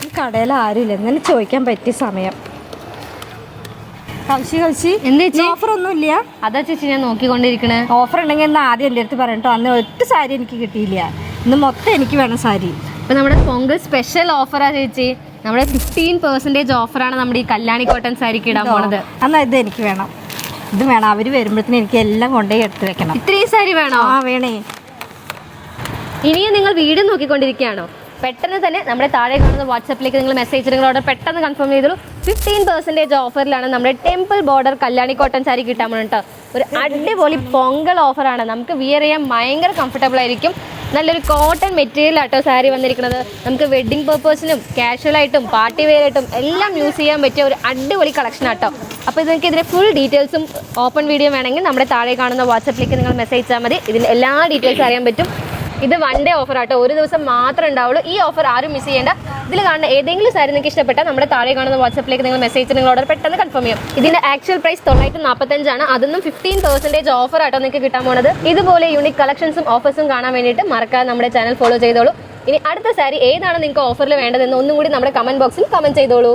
ഈ കടയിൽ ആരുമില്ല, എന്നാലും ചോദിക്കാൻ പറ്റിയ സമയം. കൗശി ഓഫർ ഒന്നുമില്ല? അതാ ചേച്ചി ഞാൻ നോക്കിക്കൊണ്ടിരിക്കണേ. ഓഫർ ഉണ്ടെങ്കിൽ എന്നാൽ ആദ്യം എൻ്റെ അടുത്ത് പറയട്ടോ. അന്ന് ഒറ്റ സാരി എനിക്ക് കിട്ടിയില്ല, ഇന്ന് മൊത്തം എനിക്ക് വേണം സാരി. ഇപ്പം നമ്മുടെ പൊങ്കൽ സ്പെഷ്യൽ ഓഫറാ ചേച്ചി. നമ്മുടെ 15% ഓഫറാണ് നമ്മുടെ ഈ കല്യാണി കോട്ടൺ സാരിക്ക് ഇടാൻ പോണത്. എന്നാൽ ഇത് എനിക്ക് വേണം, ഇത് വേണം. അവർ വരുമ്പോഴത്തേന് എനിക്ക് എല്ലാം കൊണ്ടുപോയി എടുത്ത് വെക്കണം. ഇത്രയും സാരി വേണോ? ആ വേണേ. ഇനിയും നിങ്ങൾ വീഡിയോ നോക്കിക്കൊണ്ടിരിക്കുകയാണോ? പെട്ടെന്ന് തന്നെ നമ്മുടെ താഴെ കാണുന്ന വാട്സാപ്പിലേക്ക് നിങ്ങൾ മെസ്സേജ് നിങ്ങൾ ഓർഡർ പെട്ടെന്ന് കൺഫേം ചെയ്തോളൂ. 15% ഓഫറിലാണ് നമ്മുടെ temple border Kalyani cotton sari കിട്ടാൻ പോകുന്നത് കേട്ടോ. ഒരു അടിപൊളി പൊങ്കൽ ഓഫറാണ്. നമുക്ക് വിയർ ചെയ്യാൻ ഭയങ്കര കംഫർട്ടബിൾ ആയിരിക്കും. നല്ലൊരു കോട്ടൺ മെറ്റീരിയൽ ആട്ടോ സാരി വന്നിരിക്കുന്നത്. നമുക്ക് വെഡ്ഡിംഗ് പർപ്പസിനും കാഷ്വലായിട്ടും പാർട്ടി വെയർ ആയിട്ടും എല്ലാം യൂസ് ചെയ്യാൻ പറ്റിയ ഒരു അടിപൊളി കളക്ഷൻ ആട്ടോ. അപ്പോൾ നിങ്ങൾക്ക് ഇതിൻ്റെ ഫുൾ ഡീറ്റെയിൽസും ഓപ്പൺ വീഡിയോ വേണമെങ്കിൽ നമ്മുടെ താഴെ കാണുന്ന വാട്സാപ്പിലേക്ക് നിങ്ങൾ മെസ്സേജ് ചെയ്താൽ മതി. ഇതിൻ്റെ എല്ലാ ഡീറ്റെയിൽസും അറിയാൻ പറ്റും. ഇത് 1 ഡേ ഓഫർ ആട്ടോ, ഒരു ദിവസം മാത്രമേ ഉണ്ടാവുള്ളൂ. ഈ ഓഫർ ആരും മിസ് ചെയ്യേണ്ട. ഇതിൽ കാണുന്ന ഏതെങ്കിലും സാരി നിങ്ങൾക്ക് ഇഷ്ടപ്പെട്ടാൽ നമ്മുടെ താഴെ കാണുന്ന വാട്സാപ്പിലേക്ക് നിങ്ങൾ മെസ്സേജ് നിങ്ങൾ ഓർഡർ പെട്ടെന്ന് കൺഫേം ചെയ്യും. ഇതിന്റെ ആക്ച്വൽ പ്രൈസ് 945 ആണ്. അതൊന്നും 15% ഓഫർ ആട്ടോ നിങ്ങൾക്ക് കിട്ടാൻ പോകുന്നത്. ഇതുപോലെ യൂണിക് കളക്ഷൻസും ഓഫേഴ്സും കാണാൻ വേണ്ടിയിട്ട് മറക്കാതെ നമ്മുടെ ചാനൽ ഫോളോ ചെയ്തോളൂ. ഇനി അടുത്ത സാരി ഏതാണ് നിങ്ങൾക്ക് ഓഫറിൽ വേണ്ടതെന്ന് ഒന്നും കൂടി നമ്മുടെ കമന്റ് ബോക്സിൽ കമന്റ് ചെയ്തോളൂ.